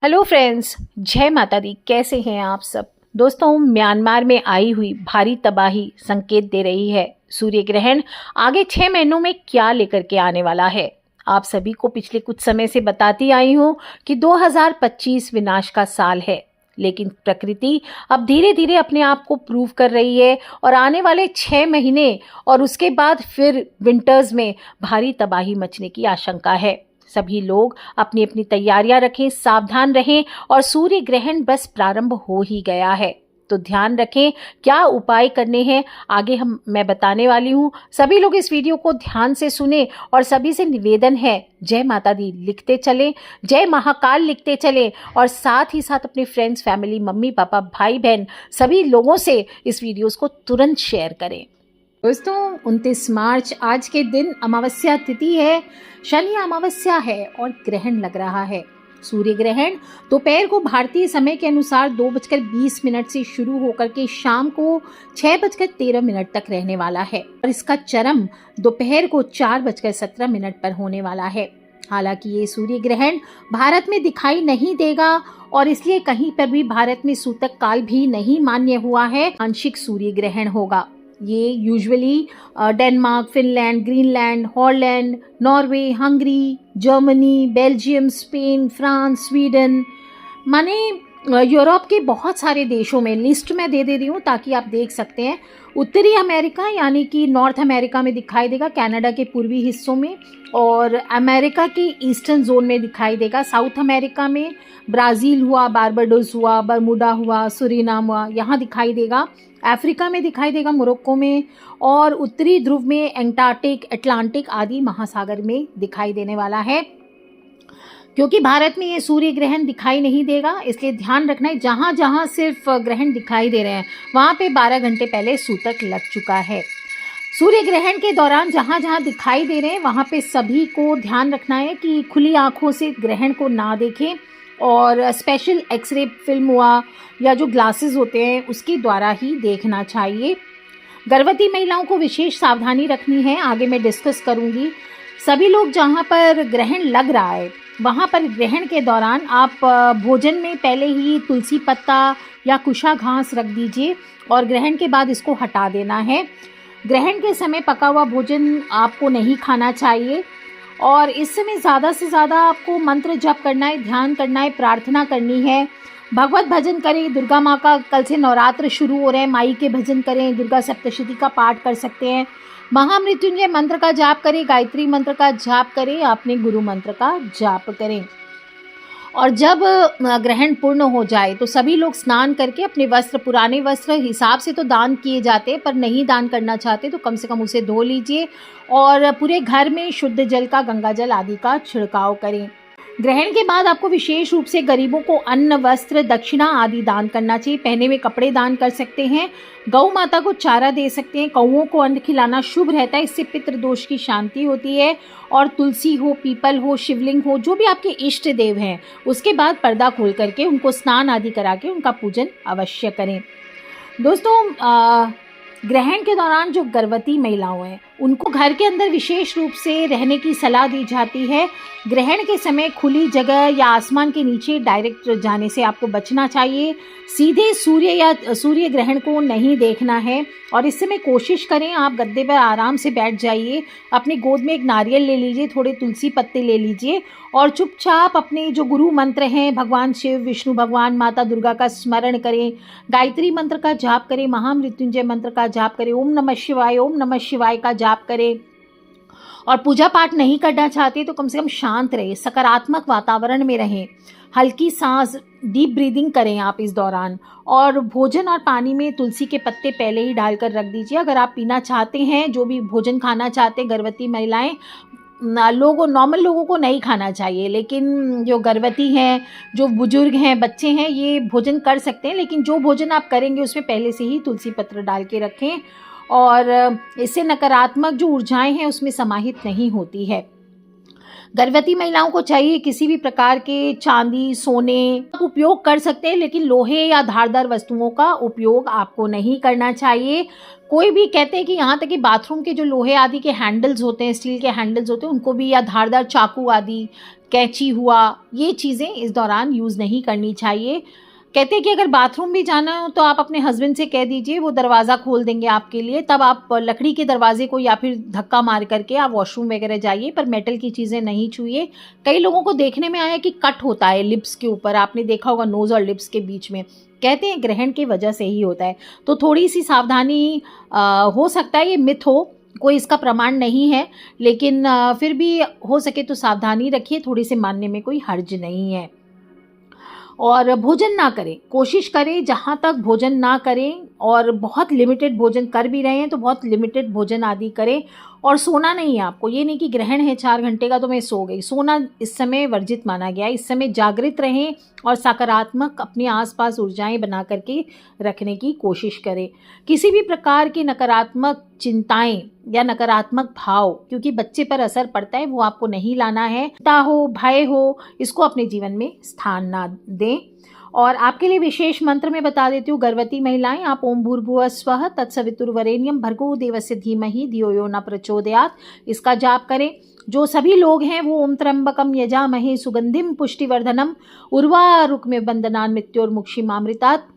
Hello friends, जय माता दी। कैसे हैं आप सब दोस्तों। म्यांमार में आई हुई भारी तबाही संकेत दे रही है। सूर्य ग्रहण आगे 6 महीनों में क्या लेकर के आने वाला है। आप सभी को पिछले कुछ समय से बताती आई हूँ कि 2025 विनाश का साल है, लेकिन प्रकृति अब धीरे धीरे अपने आप को प्रूव कर रही है और आने वाले 6 महीने और उसके बाद फिर विंटर्स में भारी तबाही मचने की आशंका है। सभी लोग अपनी अपनी तैयारियां रखें, सावधान रहें और सूर्य ग्रहण बस प्रारंभ हो ही गया है, तो ध्यान रखें क्या उपाय करने हैं आगे मैं बताने वाली हूँ। सभी लोग इस वीडियो को ध्यान से सुने और सभी से निवेदन है जय माता दी लिखते चलें, जय महाकाल लिखते चलें और साथ ही साथ अपने फ्रेंड्स, फैमिली, मम्मी पापा, भाई बहन सभी लोगों से इस वीडियोस को तुरंत शेयर करें। दोस्तों 29 मार्च आज के दिन अमावस्या तिथि है, शनि अमावस्या है और ग्रहण लग रहा है। सूर्य ग्रहण दोपहर को भारतीय समय के अनुसार 2:20 से शुरू होकर के शाम को 6:13 तक रहने वाला है और इसका चरम दोपहर को 4:17 पर होने वाला है। हालांकि ये सूर्य ग्रहण भारत में दिखाई नहीं देगा और इसलिए कहीं पर भी भारत में सूतक काल भी नहीं मान्य हुआ है। आंशिक सूर्य ग्रहण होगा। ये usually Denmark, Finland, Greenland, Holland, Norway, Hungary, Germany, Belgium, Spain, France, Sweden माने यूरोप के बहुत सारे देशों में, लिस्ट में दे रही हूँ ताकि आप देख सकते हैं। उत्तरी अमेरिका यानी कि नॉर्थ अमेरिका में दिखाई देगा, कनाडा के पूर्वी हिस्सों में और अमेरिका के ईस्टर्न जोन में दिखाई देगा। साउथ अमेरिका में ब्राज़ील हुआ, बारबाडोस हुआ, बरमूडा हुआ, सुरीनाम हुआ, यहाँ दिखाई देगा। अफ्रीका में दिखाई देगा, मोरक्को में और उत्तरी ध्रुव में एंटार्क्टिक, अटलांटिक आदि महासागर में दिखाई देने वाला है। क्योंकि भारत में ये सूर्य ग्रहण दिखाई नहीं देगा, इसलिए ध्यान रखना है जहाँ जहाँ सिर्फ ग्रहण दिखाई दे रहे हैं वहाँ पे 12 घंटे पहले सूतक लग चुका है। सूर्य ग्रहण के दौरान जहाँ जहाँ दिखाई दे रहे हैं वहाँ पे सभी को ध्यान रखना है कि खुली आंखों से ग्रहण को ना देखें और स्पेशल एक्सरे फिल्म हुआ या जो ग्लासेस होते हैं उसके द्वारा ही देखना चाहिए। गर्भवती महिलाओं को विशेष सावधानी रखनी है, आगे मैं डिस्कस करूंगी। सभी लोग जहां पर ग्रहण लग रहा है वहां पर ग्रहण के दौरान आप भोजन में पहले ही तुलसी पत्ता या कुशा घास रख दीजिए और ग्रहण के बाद इसको हटा देना है। ग्रहण के समय पका हुआ भोजन आपको नहीं खाना चाहिए और इस समय ज़्यादा से ज़्यादा आपको मंत्र जप करना है, ध्यान करना है, प्रार्थना करनी है, भगवत भजन करें। दुर्गा माँ का कल से नवरात्र शुरू हो रहे हैं, माई के भजन करें, दुर्गा सप्तशती का पाठ कर सकते हैं, महामृत्युंजय मंत्र का जाप करें, गायत्री मंत्र का जाप करें, अपने गुरु मंत्र का जाप करें। और जब ग्रहण पूर्ण हो जाए तो सभी लोग स्नान करके अपने वस्त्र, पुराने वस्त्र हिसाब से तो दान किए जाते हैं, पर नहीं दान करना चाहते तो कम से कम उसे धो लीजिए और पूरे घर में शुद्ध जल का, गंगा जल आदि का छिड़काव करें। ग्रहण के बाद आपको विशेष रूप से गरीबों को अन्न, वस्त्र, दक्षिणा आदि दान करना चाहिए। पहने हुए कपड़े दान कर सकते हैं, गौ माता को चारा दे सकते हैं, कौओं को अन्न खिलाना शुभ रहता है, इससे पितृ दोष की शांति होती है। और तुलसी हो, पीपल हो, शिवलिंग हो, जो भी आपके इष्ट देव हैं, उसके बाद पर्दा खोल करके उनको स्नान आदि करा के उनका पूजन अवश्य करें। दोस्तों ग्रहण के दौरान जो गर्भवती महिलाएं हैं उनको घर के अंदर विशेष रूप से रहने की सलाह दी जाती है। ग्रहण के समय खुली जगह या आसमान के नीचे डायरेक्ट जाने से आपको बचना चाहिए। सीधे सूर्य ग्रहण को नहीं देखना है और इस समय कोशिश करें आप गद्दे पर आराम से बैठ जाइए, अपनी गोद में एक नारियल ले लीजिए, थोड़े तुलसी पत्ते ले लीजिए और चुपचाप अपने जो गुरु मंत्र हैं, भगवान शिव, विष्णु भगवान, माता दुर्गा का स्मरण करें, गायत्री मंत्र का जाप करें, महामृत्युंजय मंत्र का जाप करें, ओम नमः शिवाय का जाप करें। और पूजा पाठ नहीं करना चाहते तो कम से कम शांत रहे, सकारात्मक वातावरण में रहें, हल्की सांस, डीप ब्रीदिंग करें आप इस दौरान। और भोजन और पानी में तुलसी के पत्ते पहले ही डालकर रख दीजिए। अगर आप पीना चाहते हैं, जो भी भोजन खाना चाहते हैं, गर्भवती महिलाएं, नॉर्मल लोगों को नहीं खाना चाहिए, लेकिन जो गर्भवती हैं, जो बुजुर्ग हैं, बच्चे हैं, ये भोजन कर सकते हैं, लेकिन जो भोजन आप करेंगे उसमें पहले से ही तुलसी पत्र डाल के रखें और इससे नकारात्मक जो ऊर्जाएं हैं उसमें समाहित नहीं होती है। गर्भवती महिलाओं को चाहिए किसी भी प्रकार के चांदी सोने उपयोग कर सकते हैं, लेकिन लोहे या धारदार वस्तुओं का उपयोग आपको नहीं करना चाहिए। कोई भी कहते हैं कि यहाँ तक कि बाथरूम के जो लोहे आदि के हैंडल्स होते हैं, स्टील के हैंडल्स होते हैं, उनको भी, या धारदार चाकू आदि, कैंची हुआ, ये चीज़ें इस दौरान यूज़ नहीं करनी चाहिए। कहते हैं कि अगर बाथरूम भी जाना हो तो आप अपने हस्बैंड से कह दीजिए, वो दरवाज़ा खोल देंगे आपके लिए, तब आप लकड़ी के दरवाजे को या फिर धक्का मार करके आप वॉशरूम वगैरह जाइए, पर मेटल की चीज़ें नहीं छुइए। कई लोगों को देखने में आया कि कट होता है लिप्स के ऊपर, आपने देखा होगा नोज़ और लिप्स के बीच में, कहते हैं ग्रहण की वजह से ही होता है। तो थोड़ी सी सावधानी हो सकता है ये मिथ हो, कोई इसका प्रमाण नहीं है, लेकिन फिर भी हो सके तो सावधानी रखिए, थोड़ी सी मानने में कोई हर्ज नहीं है। और भोजन ना करें, कोशिश करें जहाँ तक भोजन ना करें, और बहुत लिमिटेड भोजन कर भी रहे हैं तो बहुत लिमिटेड भोजन आदि करें। और सोना नहीं है आपको, ये नहीं कि ग्रहण है 4 घंटे का तो मैं सो गई, सोना इस समय वर्जित माना गया है। इस समय जागृत रहें और सकारात्मक अपने आसपास ऊर्जाएं बना करके रखने की कोशिश करें। किसी भी प्रकार की नकारात्मक चिंताएं या नकारात्मक भाव, क्योंकि बच्चे पर असर पड़ता है, वो आपको नहीं लाना है। चिंता हो, भय हो, इसको अपने जीवन में स्थान ना दें। और आपके लिए विशेष मंत्र में बता देती हूँ, गर्भवती महिलाएं आप ओम भूर्भुवः स्वः तत्सवितुर्वरेण्यम भर्गो देवस्य धीमहि धियो यो न प्रचोदयात्, इसका जाप करें। जो सभी लोग हैं वो ओम त्र्यंबकम यजामहे सुगंधिम पुष्टिवर्धनम उर्वारुकमिव बंधनान् मृत्योर्मुक्षीमामृतात्।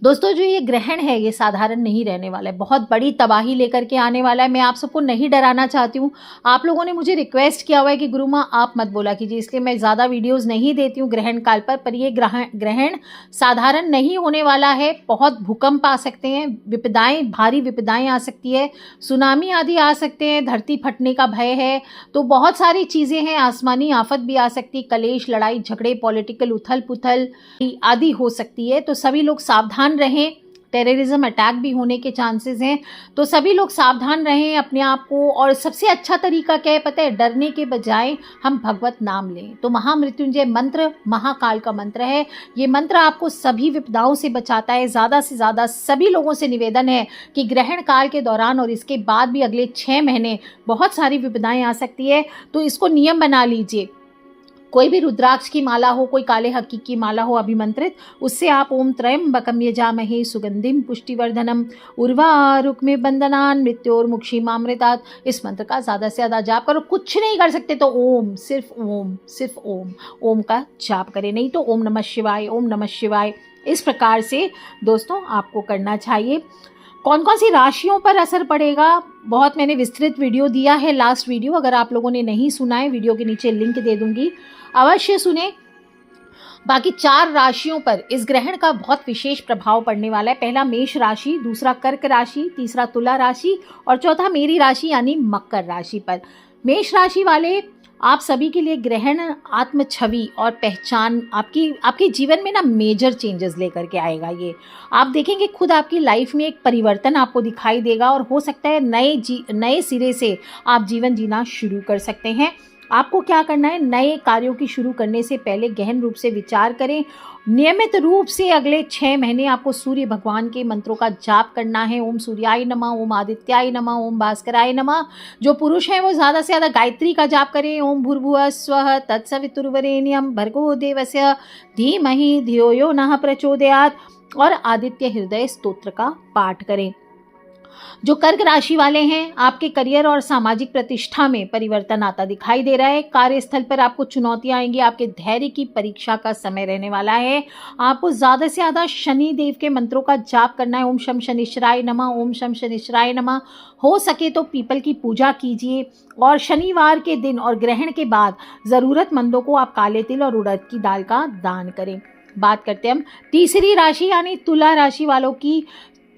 दोस्तों, जो ये ग्रहण है ये साधारण नहीं रहने वाला है, बहुत बड़ी तबाही लेकर के आने वाला है। मैं आप सबको नहीं डराना चाहती हूँ। आप लोगों ने मुझे रिक्वेस्ट किया हुआ है कि गुरु माँ आप मत बोला कीजिए, इसलिए मैं ज़्यादा वीडियोस नहीं देती हूँ ग्रहण काल पर ये ग्रहण साधारण नहीं होने वाला है। बहुत भूकंप आ सकते हैं, विपदाएं, भारी विपदाएं आ सकती है, सुनामी आदि आ सकते हैं, धरती फटने का भय है, तो बहुत सारी चीज़ें हैं, आसमानी आफत भी आ सकती है, कलेश, लड़ाई झगड़े, पॉलिटिकल उथल पुथल आदि हो सकती है। तो सभी लोग सावधान रहें, टेररिज्म अटैक भी होने के चांसेस हैं, तो सभी लोग सावधान रहें अपने आप को। और सबसे अच्छा तरीका क्या है पता है, डरने के बजाय हम भगवत नाम लें। तो महामृत्युंजय मंत्र महाकाल का मंत्र है, ये मंत्र आपको सभी विपदाओं से बचाता है। ज़्यादा से ज़्यादा सभी लोगों से निवेदन है कि ग्रहण काल के दौरान और इसके बाद भी अगले 6 महीने बहुत सारी विपदाएं आ सकती है, तो इसको नियम बना लीजिए। कोई भी रुद्राक्ष की माला हो, कोई काले हक्की की माला हो अभिमंत्रित, उससे आप ओम त्र्यंबकम यजामहे सुगंधिम पुष्टिवर्धनम उर्वारुकमिव बंधनान् मृत्योर्मुक्षीमामृतात्, इस मंत्र का ज़्यादा से ज़्यादा जाप करो। कुछ नहीं कर सकते तो ओम, सिर्फ ओम का जाप करें, नहीं तो ओम नमः शिवाय, ओम नमः शिवाय, इस प्रकार से दोस्तों आपको करना चाहिए। कौन कौन सी राशियों पर असर पड़ेगा, बहुत मैंने विस्तृत वीडियो दिया है, लास्ट वीडियो, अगर आप लोगों ने नहीं सुना है वीडियो के नीचे लिंक दे दूंगी, अवश्य सुने। बाकी 4 राशियों पर इस ग्रहण का बहुत विशेष प्रभाव पड़ने वाला है। पहला मेष राशि, दूसरा कर्क राशि, तीसरा तुला राशि और चौथा मेरी राशि यानी मकर राशि पर। मेष राशि वाले आप सभी के लिए ग्रहण आत्म छवि और पहचान, आपके जीवन में ना मेजर चेंजेस लेकर के आएगा। ये आप देखेंगे खुद आपकी लाइफ में एक परिवर्तन आपको दिखाई देगा, और हो सकता है नए सिरे से आप जीवन जीना शुरू कर सकते हैं। आपको क्या करना है, नए कार्यों की शुरू करने से पहले गहन रूप से विचार करें। नियमित रूप से अगले 6 महीने आपको सूर्य भगवान के मंत्रों का जाप करना है। ओम सूर्याय नमः, ओम आदित्याय नमः, ओम भास्कराय नमः। जो पुरुष हैं वो ज़्यादा से ज़्यादा गायत्री का जाप करें। ओम भूर्भुवः स्वः तत्सवितुर्वरेण्यम भर्गो देवस्य धीमहि धियो यो नः प्रचोदयात्, और आदित्य हृदय स्तोत्र का पाठ करें। जो कर्क राशि वाले हैं, आपके करियर और सामाजिक प्रतिष्ठा में परिवर्तन आता दिखाई दे रहा है। कार्यस्थल पर आपको चुनौतियां आएंगी, आपके धैर्य की परीक्षा का समय रहने वाला है। आपको ज़्यादा से ज़्यादा शनि देव के मंत्रों का जाप करना है। ओम शम शनिश्चराय नमः, ओम शम शनिश्चराय नमः। हो सके तो पीपल की पूजा कीजिए, और शनिवार के दिन और ग्रहण के बाद ज़रूरतमंदों को आप काले तिल और उड़द की दाल का दान करें। बात करते हैं हम तीसरी राशि यानी तुला राशि वालों की।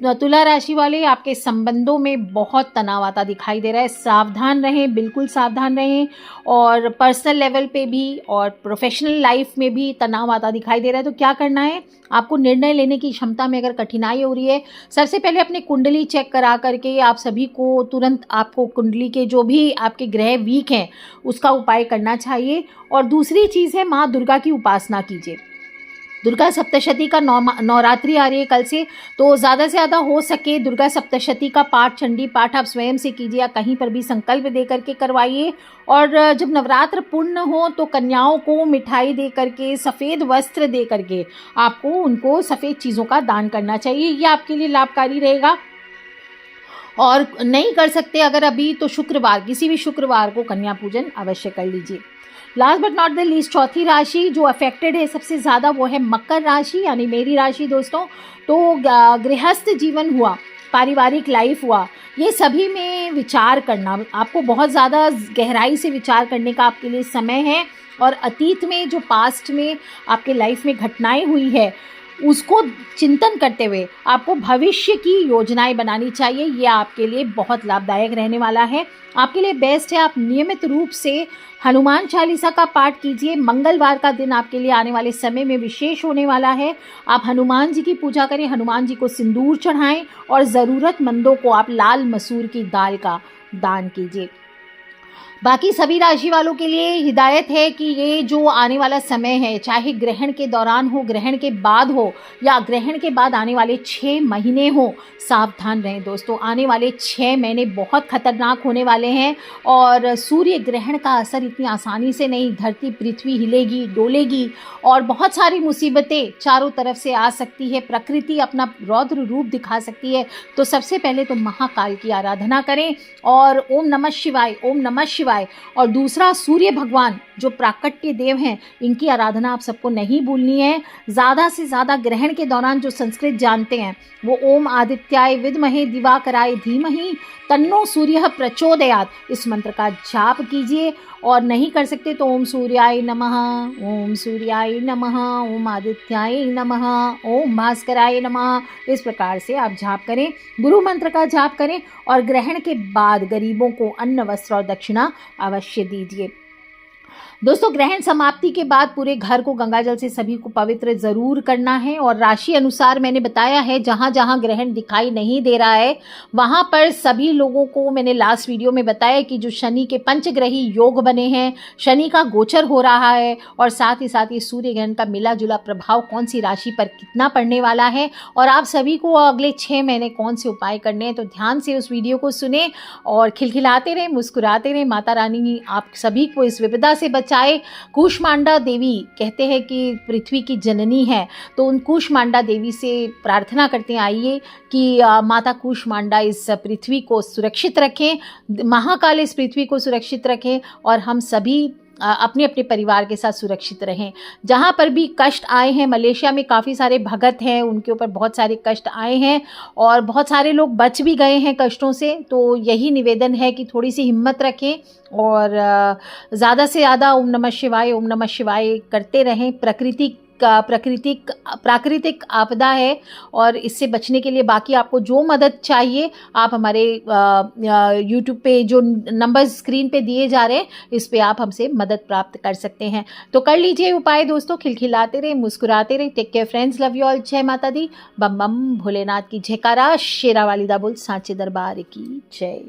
तुला राशि वाले, आपके संबंधों में बहुत तनाव आता दिखाई दे रहा है। सावधान रहें, बिल्कुल सावधान रहें, और पर्सनल लेवल पे भी और प्रोफेशनल लाइफ में भी तनाव आता दिखाई दे रहा है। तो क्या करना है, आपको निर्णय लेने की क्षमता में अगर कठिनाई हो रही है, सबसे पहले अपनी कुंडली चेक करा करके आप सभी को तुरंत आपको कुंडली के जो भी आपके ग्रह वीक हैं उसका उपाय करना चाहिए। और दूसरी चीज़ है, माँ दुर्गा की उपासना कीजिए। दुर्गा सप्तशती का नवरात्रि आ रही है कल से, तो ज़्यादा से ज़्यादा हो सके दुर्गा सप्तशती का पाठ, चंडी पाठ आप स्वयं से कीजिए या कहीं पर भी संकल्प दे करके करवाइए। और जब नवरात्र पूर्ण हो तो कन्याओं को मिठाई दे करके, सफ़ेद वस्त्र दे करके आपको उनको सफ़ेद चीज़ों का दान करना चाहिए। ये आपके लिए लाभकारी रहेगा। और नहीं कर सकते अगर अभी, तो शुक्रवार, किसी भी शुक्रवार को कन्या पूजन अवश्य कर लीजिए। Last but not the least, चौथी राशि जो अफेक्टेड है सबसे ज़्यादा वो है मकर राशि, यानी मेरी राशि दोस्तों। तो गृहस्थ जीवन हुआ, पारिवारिक लाइफ हुआ, ये सभी में विचार करना, आपको बहुत ज़्यादा गहराई से विचार करने का आपके लिए समय है। और अतीत में जो पास्ट में आपके लाइफ में घटनाएं हुई है उसको चिंतन करते हुए आपको भविष्य की योजनाएं बनानी चाहिए। ये आपके लिए बहुत लाभदायक रहने वाला है। आपके लिए बेस्ट है आप नियमित रूप से हनुमान चालीसा का पाठ कीजिए। मंगलवार का दिन आपके लिए आने वाले समय में विशेष होने वाला है। आप हनुमान जी की पूजा करें, हनुमान जी को सिंदूर चढ़ाएं और ज़रूरतमंदों को आप लाल मसूर की दाल का दान कीजिए। बाकी सभी राशि वालों के लिए हिदायत है कि ये जो आने वाला समय है, चाहे ग्रहण के दौरान हो, ग्रहण के बाद हो या ग्रहण के बाद आने वाले 6 महीने हो, सावधान रहें दोस्तों। आने वाले 6 महीने बहुत खतरनाक होने वाले हैं और सूर्य ग्रहण का असर इतनी आसानी से नहीं, धरती पृथ्वी हिलेगी, डोलेगी और बहुत सारी मुसीबतें चारों तरफ से आ सकती है। प्रकृति अपना रौद्र रूप दिखा सकती है। तो सबसे पहले तो महाकाल की आराधना करें और ओम नमः शिवाय, ओम नमः शिवाय। और दूसरा, सूर्य भगवान जो प्राकट्य देव हैं, इनकी आराधना आप सबको नहीं भूलनी है। ज़्यादा से ज़्यादा ग्रहण के दौरान जो संस्कृत जानते हैं वो ओम आदित्याय विद्महे दिवाकराय धीमहि तन्नो सूर्यः प्रचोदयात्, इस मंत्र का जाप कीजिए। और नहीं कर सकते तो ओम सूर्याय नमः, ओम सूर्याय नमः, ओम आदित्याय नमः, ओम भास्कराय नमः, इस प्रकार से आप जाप करें, गुरु मंत्र का जाप करें। और ग्रहण के बाद गरीबों को अन्न, वस्त्र और दक्षिणा अवश्य दीजिए। दोस्तों, ग्रहण समाप्ति के बाद पूरे घर को गंगाजल से सभी को पवित्र जरूर करना है। और राशि अनुसार मैंने बताया है, जहाँ जहाँ ग्रहण दिखाई नहीं दे रहा है वहाँ पर सभी लोगों को मैंने लास्ट वीडियो में बताया कि जो शनि के पंचग्रही योग बने हैं, शनि का गोचर हो रहा है और साथ ही साथ ये सूर्य ग्रहण का मिला जुला प्रभाव कौन सी राशि पर कितना पड़ने वाला है और आप सभी को अगले 6 महीने कौन से उपाय करने हैं। तो ध्यान से उस वीडियो को सुने और खिलखिलाते रहें, मुस्कुराते रहें। माता रानी आप सभी को इस विपदा से बचाए। कूष्मांडा देवी कहते हैं कि पृथ्वी की जननी है, तो उन कूष्मांडा देवी से प्रार्थना करते हैं, आइए कि माता कूष्मांडा इस पृथ्वी को सुरक्षित रखें, महाकाल इस पृथ्वी को सुरक्षित रखें और हम सभी अपने अपने परिवार के साथ सुरक्षित रहें। जहाँ पर भी कष्ट आए हैं, मलेशिया में काफ़ी सारे भगत हैं, उनके ऊपर बहुत सारे कष्ट आए हैं और बहुत सारे लोग बच भी गए हैं कष्टों से। तो यही निवेदन है कि थोड़ी सी हिम्मत रखें और ज़्यादा से ज़्यादा ओम नमः शिवाय, ओम नमः शिवाय करते रहें। प्राकृतिक आपदा है और इससे बचने के लिए बाकी आपको जो मदद चाहिए आप हमारे यूट्यूब पे जो नंबर स्क्रीन पे दिए जा रहे हैं इस पे आप हमसे मदद प्राप्त कर सकते हैं। तो कर लीजिए उपाय दोस्तों, खिलखिलाते रहे, मुस्कुराते रहे। Take care friends, love you all. जय माता दी, बम बम भोलेनाथ की जयकारा, शेरा वाली दा बोल, सांचे दरबार की जय।